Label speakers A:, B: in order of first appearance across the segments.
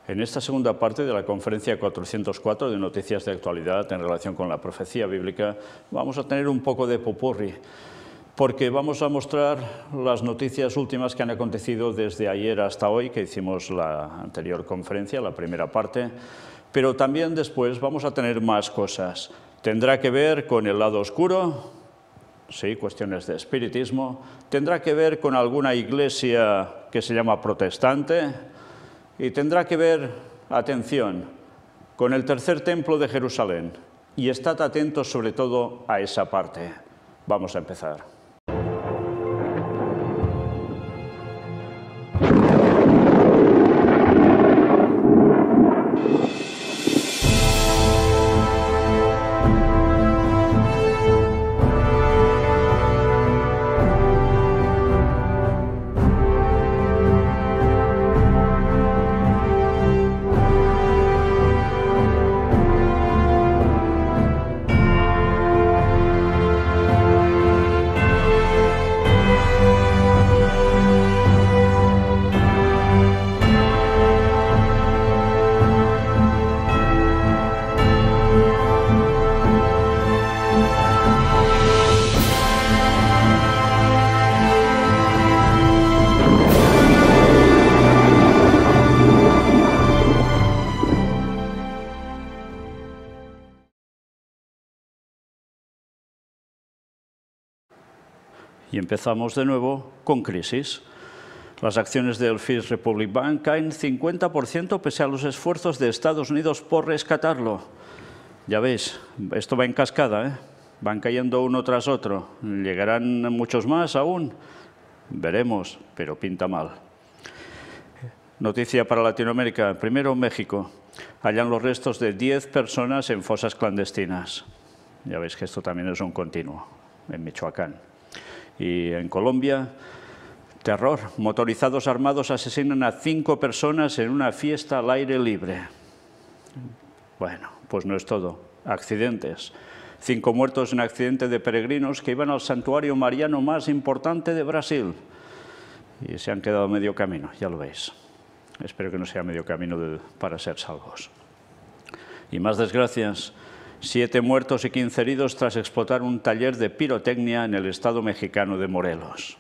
A: En esta segunda parte de la conferencia 404 de Noticias de Actualidad en relación con la profecía bíblica, vamos a tener un poco de popurrí, porque vamos a mostrar las noticias últimas que han acontecido desde ayer hasta hoy, que hicimos la anterior conferencia, la primera parte, pero también después vamos a tener más cosas. Tendrá que ver con el lado oscuro, sí, cuestiones de espiritismo, tendrá que ver con alguna iglesia que se llama protestante, y tendrá que ver, atención, con el tercer templo de Jerusalén. Y estad atentos sobre todo a esa parte. Vamos a empezar. Y empezamos de nuevo con crisis. Las acciones del First Republic Bank caen 50% pese a los esfuerzos de Estados Unidos por rescatarlo. Ya veis, esto va en cascada, ¿eh? Van cayendo uno tras otro. ¿Llegarán muchos más aún? Veremos, pero pinta mal. Noticia para Latinoamérica. Primero, México. Hallan los restos de 10 personas en fosas clandestinas. Ya veis que esto también es un continuo, en Michoacán. Y en Colombia, terror. Motorizados armados asesinan a 5 personas en una fiesta al aire libre. Bueno, pues no es todo. Accidentes. 5 muertos en accidente de peregrinos que iban al santuario mariano más importante de Brasil. Y se han quedado a medio camino, ya lo veis. Espero que no sea medio camino para ser salvos. Y más desgracias. 7 muertos y 15 heridos tras explotar un taller de pirotecnia en el estado mexicano de Morelos.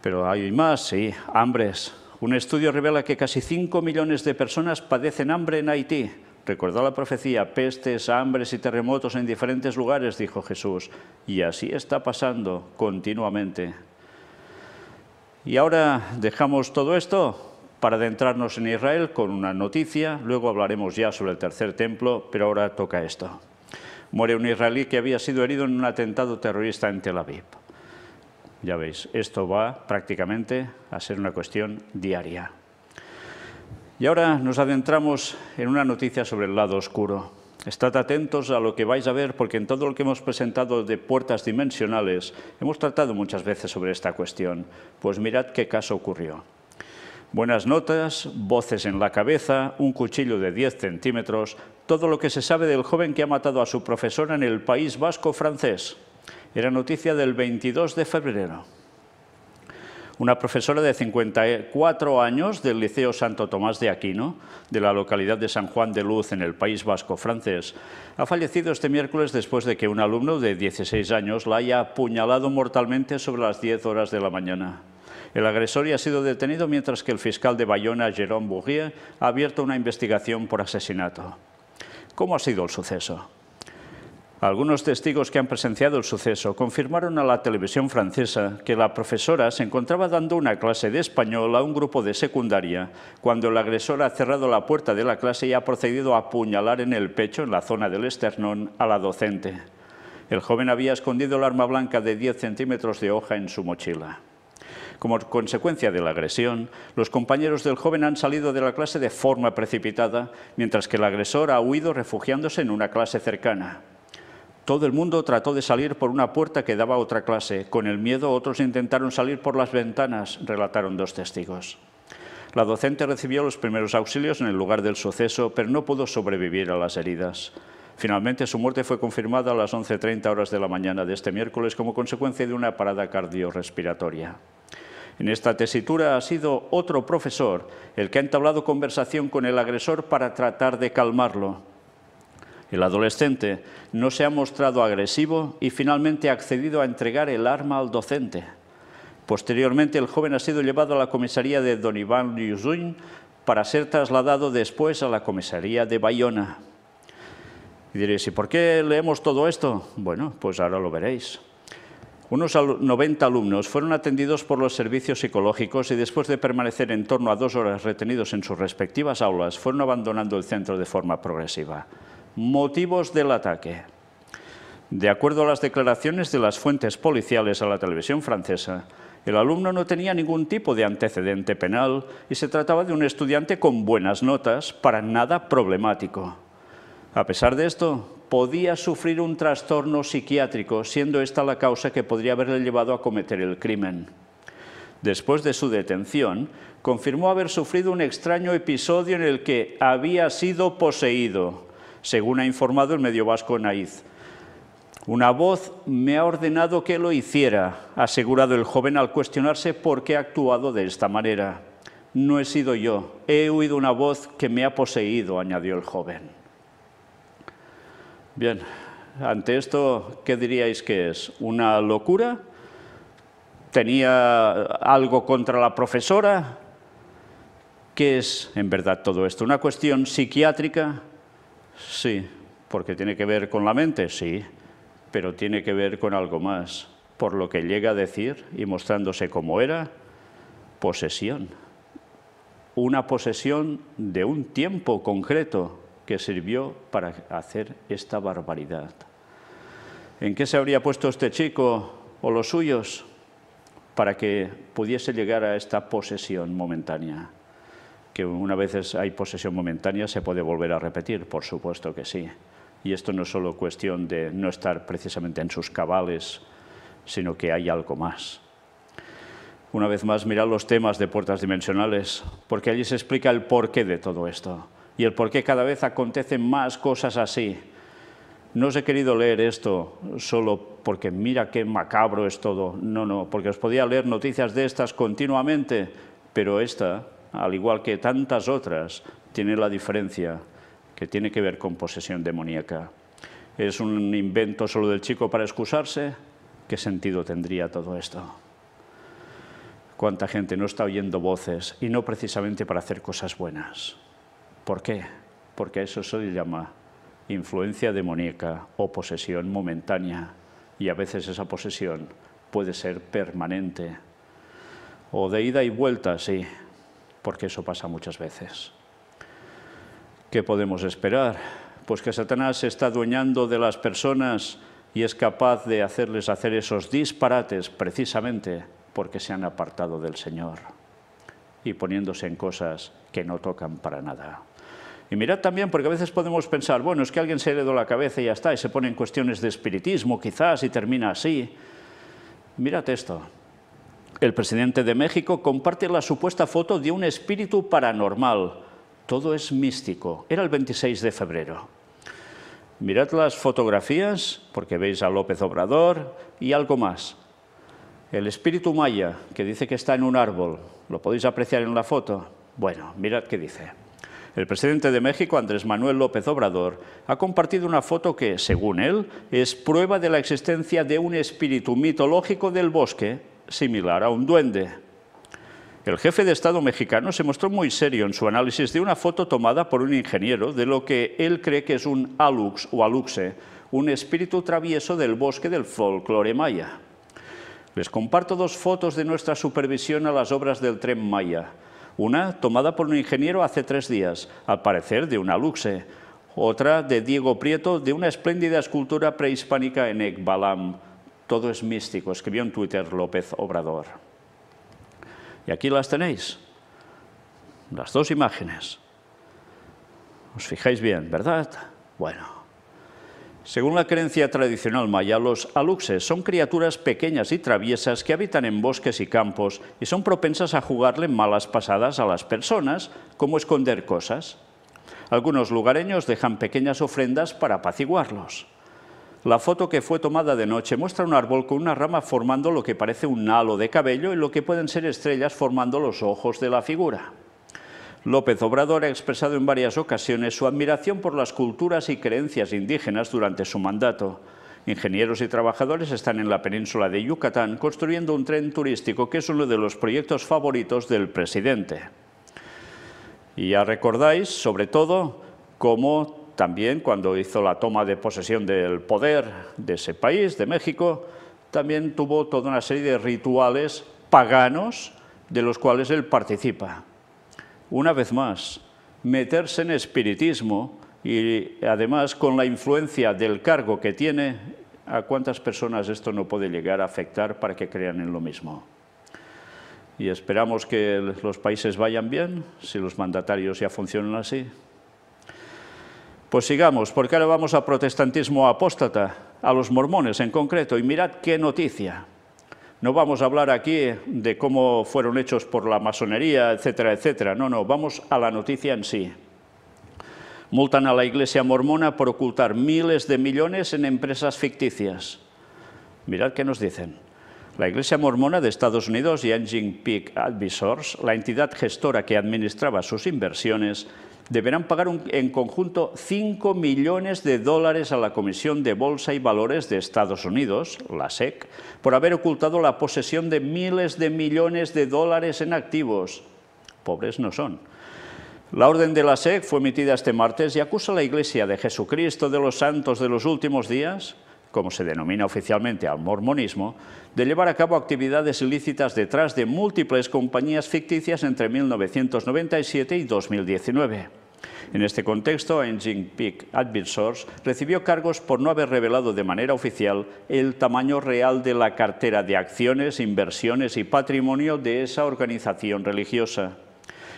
A: Pero hay más, sí, hambres. Un estudio revela que casi 5 millones de personas padecen hambre en Haití. Recordó la profecía, pestes, hambres y terremotos en diferentes lugares, dijo Jesús. Y así está pasando continuamente. Y ahora dejamos todo esto para adentrarnos en Israel con una noticia, luego hablaremos ya sobre el tercer templo, pero ahora toca esto. Muere un israelí que había sido herido en un atentado terrorista en Tel Aviv. Ya veis, esto va prácticamente a ser una cuestión diaria. Y ahora nos adentramos en una noticia sobre el lado oscuro. Estad atentos a lo que vais a ver, porque en todo lo que hemos presentado de puertas dimensionales, hemos tratado muchas veces sobre esta cuestión. Pues mirad qué caso ocurrió. Buenas notas, voces en la cabeza, un cuchillo de 10 centímetros, todo lo que se sabe del joven que ha matado a su profesora en el País Vasco francés. Era noticia del 22 de febrero. Una profesora de 54 años del Liceo Santo Tomás de Aquino, de la localidad de San Juan de Luz, en el País Vasco francés, ha fallecido este miércoles después de que un alumno de 16 años la haya apuñalado mortalmente sobre las 10 horas de la mañana. El agresor ya ha sido detenido mientras que el fiscal de Bayona, Jérôme Bourrier, ha abierto una investigación por asesinato. ¿Cómo ha sido el suceso? Algunos testigos que han presenciado el suceso confirmaron a la televisión francesa que la profesora se encontraba dando una clase de español a un grupo de secundaria cuando el agresor ha cerrado la puerta de la clase y ha procedido a apuñalar en el pecho, en la zona del esternón, a la docente. El joven había escondido el arma blanca de 10 centímetros de hoja en su mochila. Como consecuencia de la agresión, los compañeros del joven han salido de la clase de forma precipitada, mientras que el agresor ha huido refugiándose en una clase cercana. Todo el mundo trató de salir por una puerta que daba a otra clase. Con el miedo, otros intentaron salir por las ventanas, relataron 2 testigos. La docente recibió los primeros auxilios en el lugar del suceso, pero no pudo sobrevivir a las heridas. Finalmente, su muerte fue confirmada a las 11:30 horas de la mañana de este miércoles como consecuencia de una parada cardiorrespiratoria. En esta tesitura ha sido otro profesor el que ha entablado conversación con el agresor para tratar de calmarlo. El adolescente no se ha mostrado agresivo y finalmente ha accedido a entregar el arma al docente. Posteriormente, el joven ha sido llevado a la comisaría de Don Iván Lluzuny para ser trasladado después a la comisaría de Bayona. Y diréis, ¿y por qué leemos todo esto? Bueno, pues ahora lo veréis. Unos 90 alumnos fueron atendidos por los servicios psicológicos y después de permanecer en torno a 2 horas retenidos en sus respectivas aulas, fueron abandonando el centro de forma progresiva. Motivos del ataque. De acuerdo a las declaraciones de las fuentes policiales a la televisión francesa, el alumno no tenía ningún tipo de antecedente penal y se trataba de un estudiante con buenas notas, para nada problemático. A pesar de esto, podía sufrir un trastorno psiquiátrico, siendo esta la causa que podría haberle llevado a cometer el crimen. Después de su detención, confirmó haber sufrido un extraño episodio en el que había sido poseído, según ha informado el medio vasco Naiz. Una voz me ha ordenado que lo hiciera, ha asegurado el joven al cuestionarse por qué ha actuado de esta manera. No he sido yo, he oído una voz que me ha poseído, añadió el joven. Bien, ante esto, ¿qué diríais que es? ¿Una locura? ¿Tenía algo contra la profesora? ¿Qué es en verdad todo esto? ¿Una cuestión psiquiátrica? Sí, porque tiene que ver con la mente, sí, pero tiene que ver con algo más. Por lo que llega a decir, y mostrándose como era, posesión. Una posesión de un tiempo concreto que sirvió para hacer esta barbaridad. ¿En qué se habría puesto este chico o los suyos para que pudiese llegar a esta posesión momentánea? Que una vez hay posesión momentánea se puede volver a repetir, por supuesto que sí. Y esto no es solo cuestión de no estar precisamente en sus cabales, sino que hay algo más. Una vez más, mirad los temas de Puertas Dimensionales, porque allí se explica el porqué de todo esto. Y el por qué cada vez acontecen más cosas así. No os he querido leer esto solo porque mira qué macabro es todo. No, porque os podía leer noticias de estas continuamente, pero esta, al igual que tantas otras, tiene la diferencia que tiene que ver con posesión demoníaca. ¿Es un invento solo del chico para excusarse? ¿Qué sentido tendría todo esto? ¿Cuánta gente no está oyendo voces y no precisamente para hacer cosas buenas? ¿Por qué? Porque a eso se le llama influencia demoníaca o posesión momentánea. Y a veces esa posesión puede ser permanente. O de ida y vuelta, sí, porque eso pasa muchas veces. ¿Qué podemos esperar? Pues que Satanás se está adueñando de las personas y es capaz de hacerles hacer esos disparates precisamente porque se han apartado del Señor y poniéndose en cosas que no tocan para nada. Y mirad también, porque a veces podemos pensar, bueno, es que alguien se le dio la cabeza y ya está, y se pone en cuestiones de espiritismo quizás y termina así. Mirad esto. El presidente de México comparte la supuesta foto de un espíritu paranormal. Todo es místico. Era el 26 de febrero. Mirad las fotografías, porque veis a López Obrador y algo más. El espíritu maya, que dice que está en un árbol. ¿Lo podéis apreciar en la foto? Bueno, mirad qué dice. El presidente de México, Andrés Manuel López Obrador, ha compartido una foto que, según él, es prueba de la existencia de un espíritu mitológico del bosque, similar a un duende. El jefe de Estado mexicano se mostró muy serio en su análisis de una foto tomada por un ingeniero de lo que él cree que es un alux o aluxe, un espíritu travieso del bosque del folclore maya. Les comparto 2 fotos de nuestra supervisión a las obras del Tren Maya. Una tomada por un ingeniero hace 3 días, al parecer de un aluxe. Otra de Diego Prieto, de una espléndida escultura prehispánica en Ekbalam. Todo es místico, escribió en Twitter López Obrador. Y aquí las tenéis, las 2 imágenes. Os fijáis bien, ¿verdad? Bueno. Según la creencia tradicional maya, los aluxes son criaturas pequeñas y traviesas que habitan en bosques y campos y son propensas a jugarle malas pasadas a las personas, como esconder cosas. Algunos lugareños dejan pequeñas ofrendas para apaciguarlos. La foto, que fue tomada de noche, muestra un árbol con una rama formando lo que parece un halo de cabello y lo que pueden ser estrellas formando los ojos de la figura. López Obrador ha expresado en varias ocasiones su admiración por las culturas y creencias indígenas durante su mandato. Ingenieros y trabajadores están en la península de Yucatán construyendo un tren turístico que es uno de los proyectos favoritos del presidente. Y ya recordáis, sobre todo, cómo también cuando hizo la toma de posesión del poder de ese país, de México, también tuvo toda una serie de rituales paganos de los cuales él participa. Una vez más, meterse en espiritismo y además con la influencia del cargo que tiene, ¿a cuántas personas esto no puede llegar a afectar para que crean en lo mismo? Y esperamos que los países vayan bien, si los mandatarios ya funcionan así. Pues sigamos, porque ahora vamos a protestantismo apóstata, a los mormones en concreto, y mirad qué noticia. No vamos a hablar aquí de cómo fueron hechos por la masonería, etcétera, etcétera. No, vamos a la noticia en sí. Multan a la Iglesia mormona por ocultar miles de millones en empresas ficticias. Mirad qué nos dicen. La Iglesia mormona de Estados Unidos y Engine Peak Advisors, la entidad gestora que administraba sus inversiones, deberán pagar en conjunto $5 millones a la Comisión de Bolsa y Valores de Estados Unidos, la SEC, por haber ocultado la posesión de miles de millones de dólares en activos. Pobres no son. La orden de la SEC fue emitida este martes y acusa a la Iglesia de Jesucristo de los Santos de los Últimos Días, como se denomina oficialmente al mormonismo, de llevar a cabo actividades ilícitas detrás de múltiples compañías ficticias entre 1997 y 2019. En este contexto, Engine Peak Advisors recibió cargos por no haber revelado de manera oficial el tamaño real de la cartera de acciones, inversiones y patrimonio de esa organización religiosa.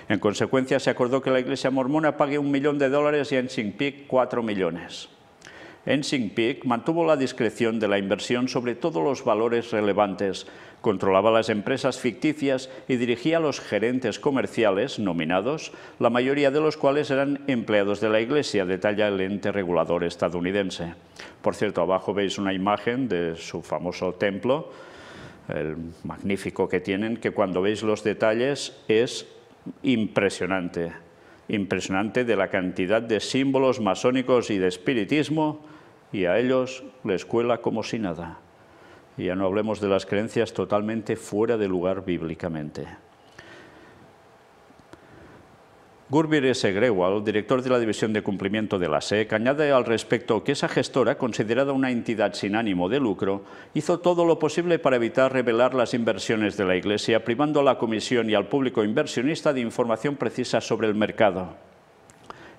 A: En consecuencia, se acordó que la Iglesia mormona pague $1 millón y Engine Peak 4 millones. Engine Peak mantuvo la discreción de la inversión sobre todos los valores relevantes, controlaba las empresas ficticias y dirigía a los gerentes comerciales nominados, la mayoría de los cuales eran empleados de la Iglesia, detalla el ente regulador estadounidense. Por cierto, abajo veis una imagen de su famoso templo, el magnífico que tienen, que cuando veis los detalles es impresionante. Impresionante de la cantidad de símbolos masónicos y de espiritismo, y a ellos les cuela como si nada. Y ya no hablemos de las creencias totalmente fuera de lugar bíblicamente. Gurbir S. Grewal, director de la División de Cumplimiento de la SEC, añade al respecto que esa gestora, considerada una entidad sin ánimo de lucro, hizo todo lo posible para evitar revelar las inversiones de la Iglesia, privando a la Comisión y al público inversionista de información precisa sobre el mercado.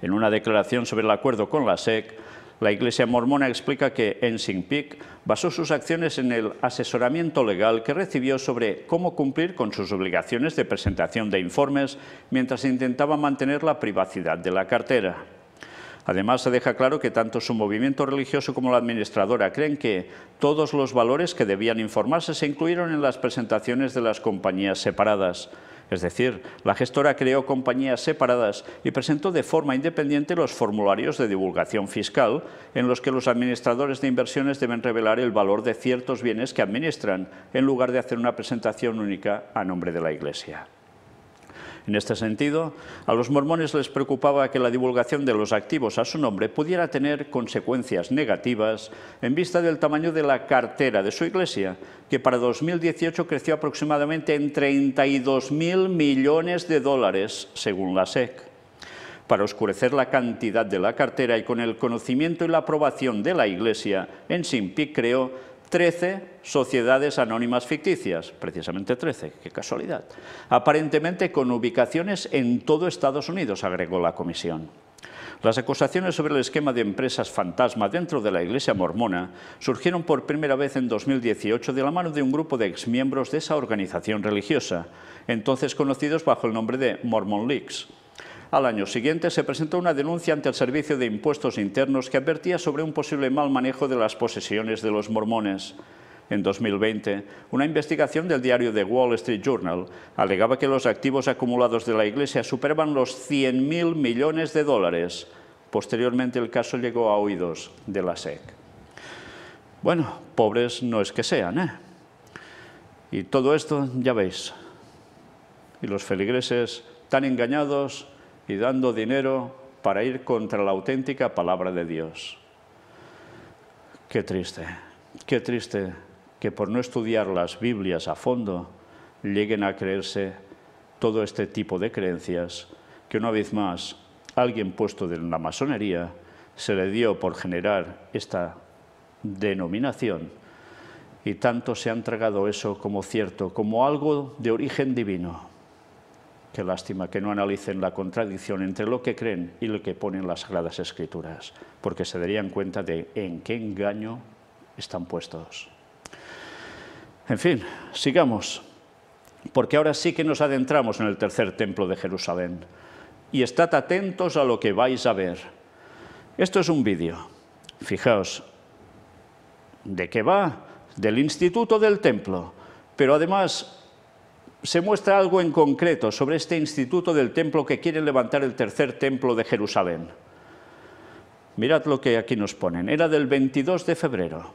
A: En una declaración sobre el acuerdo con la SEC, la Iglesia mormona explica que Engine Peak basó sus acciones en el asesoramiento legal que recibió sobre cómo cumplir con sus obligaciones de presentación de informes mientras intentaba mantener la privacidad de la cartera. Además, se deja claro que tanto su movimiento religioso como la administradora creen que todos los valores que debían informarse se incluyeron en las presentaciones de las compañías separadas. Es decir, la gestora creó compañías separadas y presentó de forma independiente los formularios de divulgación fiscal en los que los administradores de inversiones deben revelar el valor de ciertos bienes que administran, en lugar de hacer una presentación única a nombre de la Iglesia. En este sentido, a los mormones les preocupaba que la divulgación de los activos a su nombre pudiera tener consecuencias negativas en vista del tamaño de la cartera de su Iglesia, que para 2018 creció aproximadamente en $32.000 millones, según la SEC. Para oscurecer la cantidad de la cartera y con el conocimiento y la aprobación de la Iglesia, Engine Peak creó 13 sociedades anónimas ficticias, precisamente 13, qué casualidad, aparentemente con ubicaciones en todo Estados Unidos, agregó la comisión. Las acusaciones sobre el esquema de empresas fantasma dentro de la Iglesia mormona surgieron por primera vez en 2018 de la mano de un grupo de exmiembros de esa organización religiosa, entonces conocidos bajo el nombre de Mormon Leaks. Al año siguiente se presentó una denuncia ante el Servicio de Impuestos Internos que advertía sobre un posible mal manejo de las posesiones de los mormones. En 2020, una investigación del diario The Wall Street Journal alegaba que los activos acumulados de la Iglesia superaban los $100.000 millones. Posteriormente, el caso llegó a oídos de la SEC. Bueno, pobres no es que sean, ¿eh? Y todo esto, ya veis, y los feligreses tan engañados y dando dinero para ir contra la auténtica palabra de Dios. Qué triste que por no estudiar las Biblias a fondo lleguen a creerse todo este tipo de creencias que una vez más alguien puesto en la masonería se le dio por generar esta denominación y tanto se han tragado eso como cierto, como algo de origen divino. Qué lástima que no analicen la contradicción entre lo que creen y lo que ponen las Sagradas Escrituras, porque se darían cuenta de en qué engaño están puestos. En fin, sigamos, porque ahora sí que nos adentramos en el tercer templo de Jerusalén. Y estad atentos a lo que vais a ver. Esto es un vídeo. Fijaos, ¿de qué va? Del Instituto del Templo, pero además se muestra algo en concreto sobre este Instituto del Templo que quiere levantar el tercer templo de Jerusalén. Mirad lo que aquí nos ponen. Era del 22 de febrero.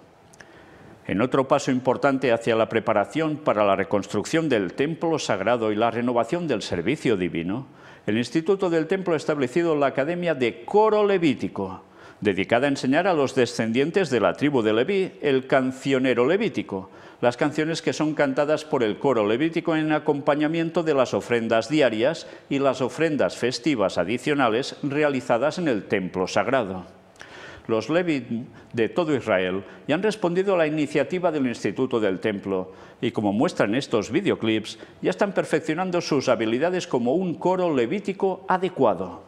A: En otro paso importante hacia la preparación para la reconstrucción del templo sagrado y la renovación del servicio divino, el Instituto del Templo ha establecido la Academia de Coro Levítico, dedicada a enseñar a los descendientes de la tribu de Leví el cancionero levítico, las canciones que son cantadas por el coro levítico en acompañamiento de las ofrendas diarias y las ofrendas festivas adicionales realizadas en el templo sagrado. Los Leví de todo Israel ya han respondido a la iniciativa del Instituto del Templo y, como muestran estos videoclips, ya están perfeccionando sus habilidades como un coro levítico adecuado.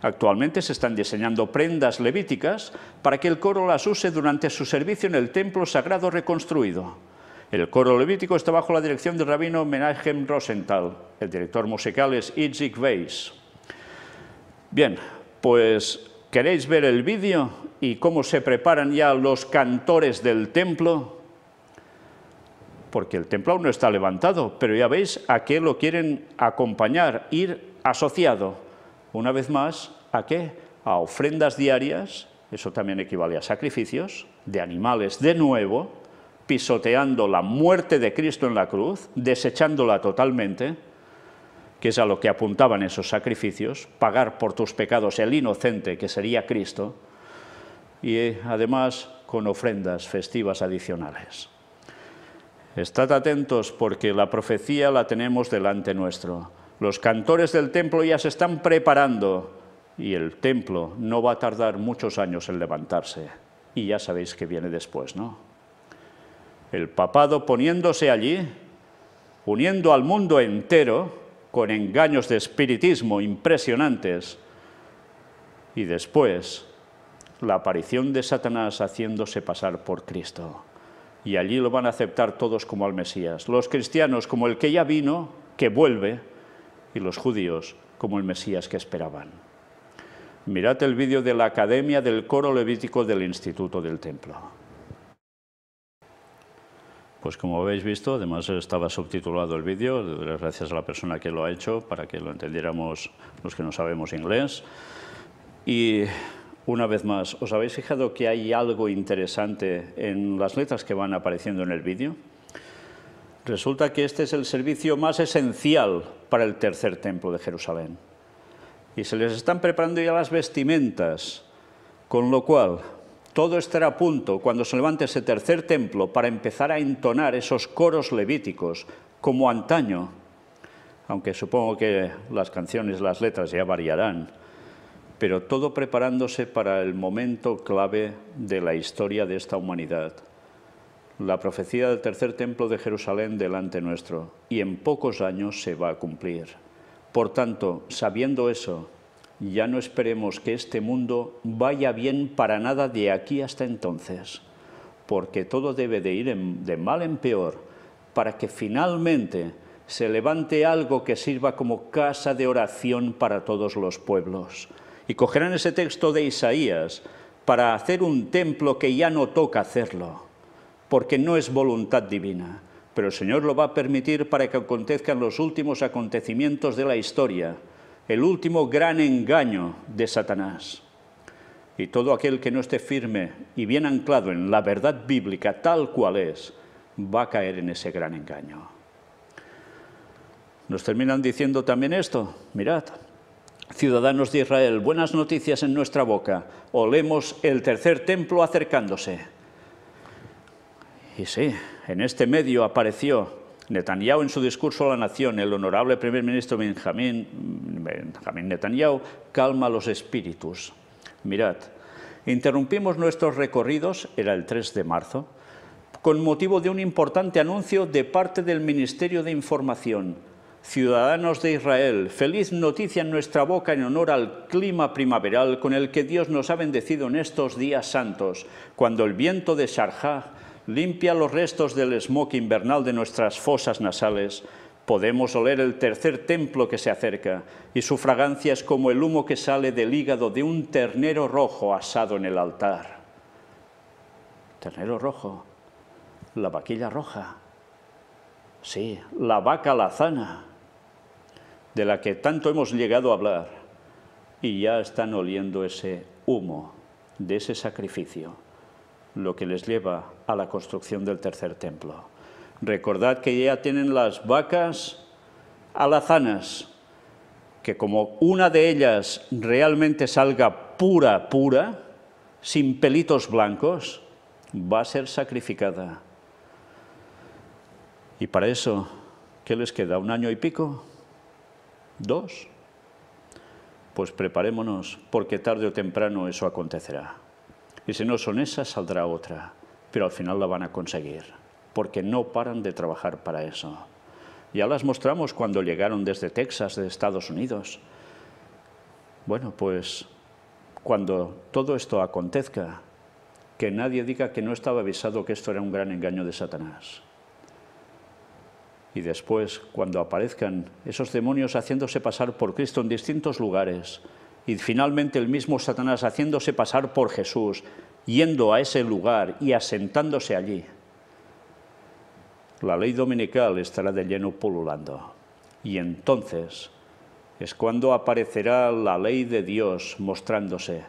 A: Actualmente se están diseñando prendas levíticas para que el coro las use durante su servicio en el templo sagrado reconstruido. El coro levítico está bajo la dirección del rabino Menachem Rosenthal. El director musical es Itzik Weiss. Bien, pues ¿queréis ver el vídeo y cómo se preparan ya los cantores del templo? Porque el templo aún no está levantado, pero ya veis a qué lo quieren acompañar, ir asociado. Una vez más, ¿a qué? A ofrendas diarias, eso también equivale a sacrificios, de animales de nuevo, pisoteando la muerte de Cristo en la cruz, desechándola totalmente, que es a lo que apuntaban esos sacrificios, pagar por tus pecados el inocente, que sería Cristo, y además con ofrendas festivas adicionales. Estad atentos porque la profecía la tenemos delante nuestro. Los cantores del templo ya se están preparando y el templo no va a tardar muchos años en levantarse. Y ya sabéis que viene después, ¿no? El papado poniéndose allí, uniendo al mundo entero con engaños de espiritismo impresionantes. Y después, la aparición de Satanás haciéndose pasar por Cristo. Y allí lo van a aceptar todos como al Mesías. Los cristianos como el que ya vino, que vuelve, y los judíos como el Mesías que esperaban. Mirad el vídeo de la Academia del Coro Levítico del Instituto del Templo. Pues como habéis visto, además estaba subtitulado el vídeo, gracias a la persona que lo ha hecho, para que lo entendiéramos los que no sabemos inglés. Y una vez más, ¿os habéis fijado que hay algo interesante en las letras que van apareciendo en el vídeo? Resulta que este es el servicio más esencial para el tercer templo de Jerusalén. Y se les están preparando ya las vestimentas, con lo cual todo estará a punto cuando se levante ese tercer templo para empezar a entonar esos coros levíticos como antaño, aunque supongo que las canciones, las letras ya variarán, pero todo preparándose para el momento clave de la historia de esta humanidad. La profecía del tercer templo de Jerusalén delante nuestro, y en pocos años se va a cumplir. Por tanto, sabiendo eso, ya no esperemos que este mundo vaya bien para nada de aquí hasta entonces, porque todo debe de ir de mal en peor para que finalmente se levante algo que sirva como casa de oración para todos los pueblos. Y cogerán ese texto de Isaías para hacer un templo que ya no toca hacerlo, porque no es voluntad divina, pero el Señor lo va a permitir para que acontezcan los últimos acontecimientos de la historia, el último gran engaño de Satanás. Y todo aquel que no esté firme y bien anclado en la verdad bíblica tal cual es, va a caer en ese gran engaño. Nos terminan diciendo también esto, mirad, ciudadanos de Israel, buenas noticias en nuestra boca, olemos el tercer templo acercándose. Y sí, en este medio apareció Netanyahu en su discurso a la nación, el honorable primer ministro Benjamín Netanyahu, calma los espíritus. Mirad, interrumpimos nuestros recorridos, era el 3 de marzo, con motivo de un importante anuncio de parte del Ministerio de Información. Ciudadanos de Israel, feliz noticia en nuestra boca en honor al clima primaveral con el que Dios nos ha bendecido en estos días santos, cuando el viento de Sharjah limpia los restos del smog invernal de nuestras fosas nasales. Podemos oler el tercer templo que se acerca, y su fragancia es como el humo que sale del hígado de un ternero rojo asado en el altar. Ternero rojo, la vaquilla roja, sí, la vaca alazana, de la que tanto hemos llegado a hablar, y ya están oliendo ese humo de ese sacrificio, lo que les lleva a la construcción del tercer templo. Recordad que ya tienen las vacas alazanas, que como una de ellas realmente salga pura, sin pelitos blancos, va a ser sacrificada. Y para eso, ¿qué les queda? ¿1 año y pico? ¿2? Pues preparémonos, porque tarde o temprano eso acontecerá. Y si no son esas, saldrá otra, pero al final la van a conseguir, porque no paran de trabajar para eso. Ya las mostramos cuando llegaron desde Texas, de Estados Unidos. Bueno, pues cuando todo esto acontezca, que nadie diga que no estaba avisado que esto era un gran engaño de Satanás. Y después, cuando aparezcan esos demonios haciéndose pasar por Cristo en distintos lugares, y finalmente el mismo Satanás haciéndose pasar por Jesús, yendo a ese lugar y asentándose allí, la ley dominical estará de lleno pululando. Y entonces es cuando aparecerá la ley de Dios mostrándose.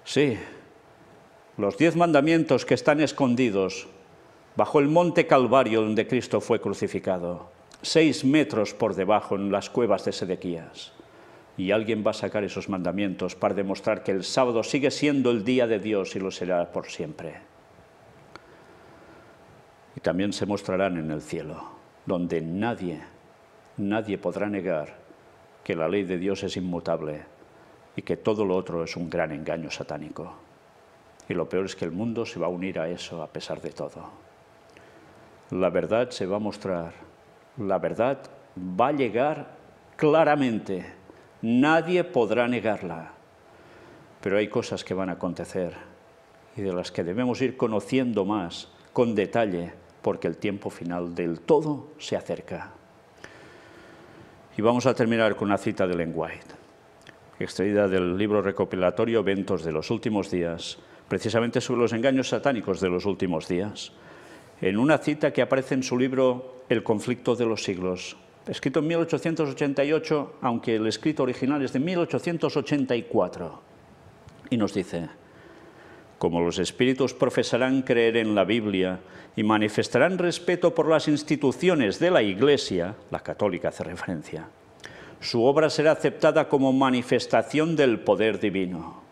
A: Sí, los 10 mandamientos que están escondidos bajo el monte Calvario donde Cristo fue crucificado, 6 metros por debajo en las cuevas de Sedequías. Y alguien va a sacar esos mandamientos para demostrar que el sábado sigue siendo el día de Dios y lo será por siempre. Y también se mostrarán en el cielo, donde nadie podrá negar que la ley de Dios es inmutable y que todo lo otro es un gran engaño satánico. Y lo peor es que el mundo se va a unir a eso a pesar de todo. La verdad se va a mostrar, la verdad va a llegar claramente, nadie podrá negarla. Pero hay cosas que van a acontecer y de las que debemos ir conociendo más, con detalle, porque el tiempo final del todo se acerca. Y vamos a terminar con una cita de Ellen White, extraída del libro recopilatorio Eventos de los Últimos Días, precisamente sobre los engaños satánicos de los últimos días, en una cita que aparece en su libro El conflicto de los siglos, escrito en 1888, aunque el escrito original es de 1884, y nos dice: como los espíritus profesarán creer en la Biblia y manifestarán respeto por las instituciones de la Iglesia, la católica hace referencia, su obra será aceptada como manifestación del poder divino.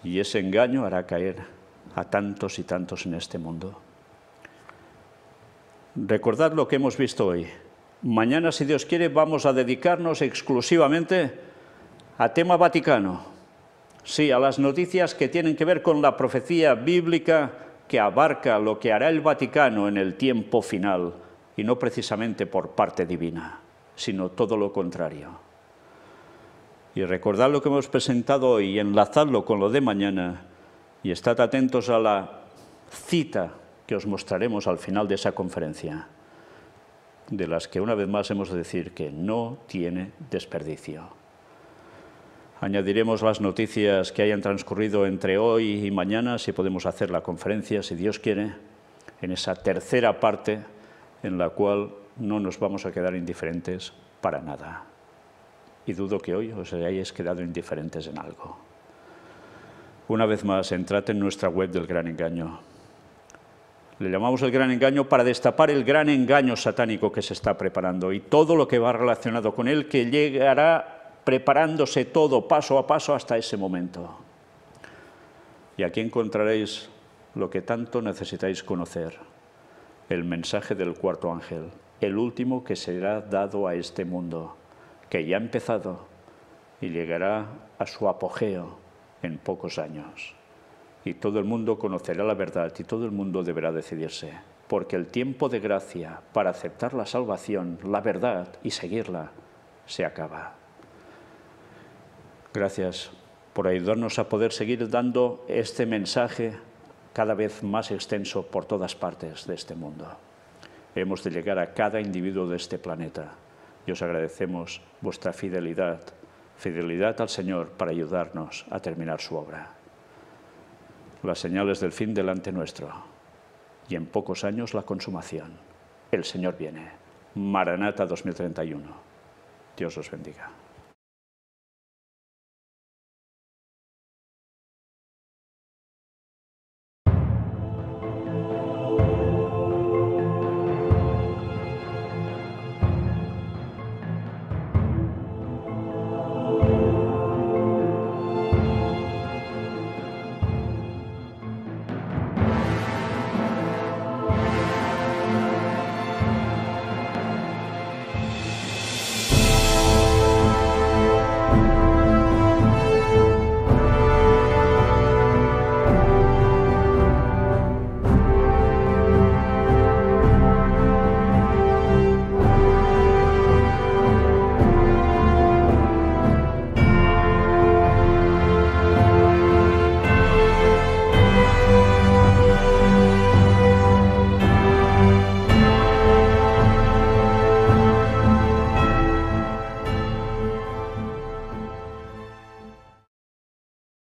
A: Y ese engaño hará caer a tantos y tantos en este mundo. Recordad lo que hemos visto hoy. Mañana, si Dios quiere, vamos a dedicarnos exclusivamente a tema Vaticano. Sí, a las noticias que tienen que ver con la profecía bíblica que abarca lo que hará el Vaticano en el tiempo final, y no precisamente por parte divina, sino todo lo contrario. Y recordad lo que hemos presentado hoy y enlazadlo con lo de mañana, y estad atentos a la cita que os mostraremos al final de esa conferencia, de las que una vez más hemos de decir que no tiene desperdicio. Añadiremos las noticias que hayan transcurrido entre hoy y mañana, si podemos hacer la conferencia, si Dios quiere, en esa tercera parte en la cual no nos vamos a quedar indiferentes para nada. Y dudo que hoy os hayáis quedado indiferentes en algo. Una vez más, entrad en nuestra web del Gran Engaño. Le llamamos el Gran Engaño para destapar el gran engaño satánico que se está preparando y todo lo que va relacionado con él, que llegará preparándose todo paso a paso hasta ese momento. Y aquí encontraréis lo que tanto necesitáis conocer, el mensaje del cuarto ángel, el último que será dado a este mundo, que ya ha empezado y llegará a su apogeo en pocos años. Y todo el mundo conocerá la verdad y todo el mundo deberá decidirse, porque el tiempo de gracia para aceptar la salvación, la verdad y seguirla, se acaba. Gracias por ayudarnos a poder seguir dando este mensaje cada vez más extenso por todas partes de este mundo. Hemos de llegar a cada individuo de este planeta y os agradecemos vuestra fidelidad al Señor para ayudarnos a terminar su obra. Las señales del fin delante nuestro y en pocos años la consumación. El Señor viene. Maranata 2031. Dios os bendiga.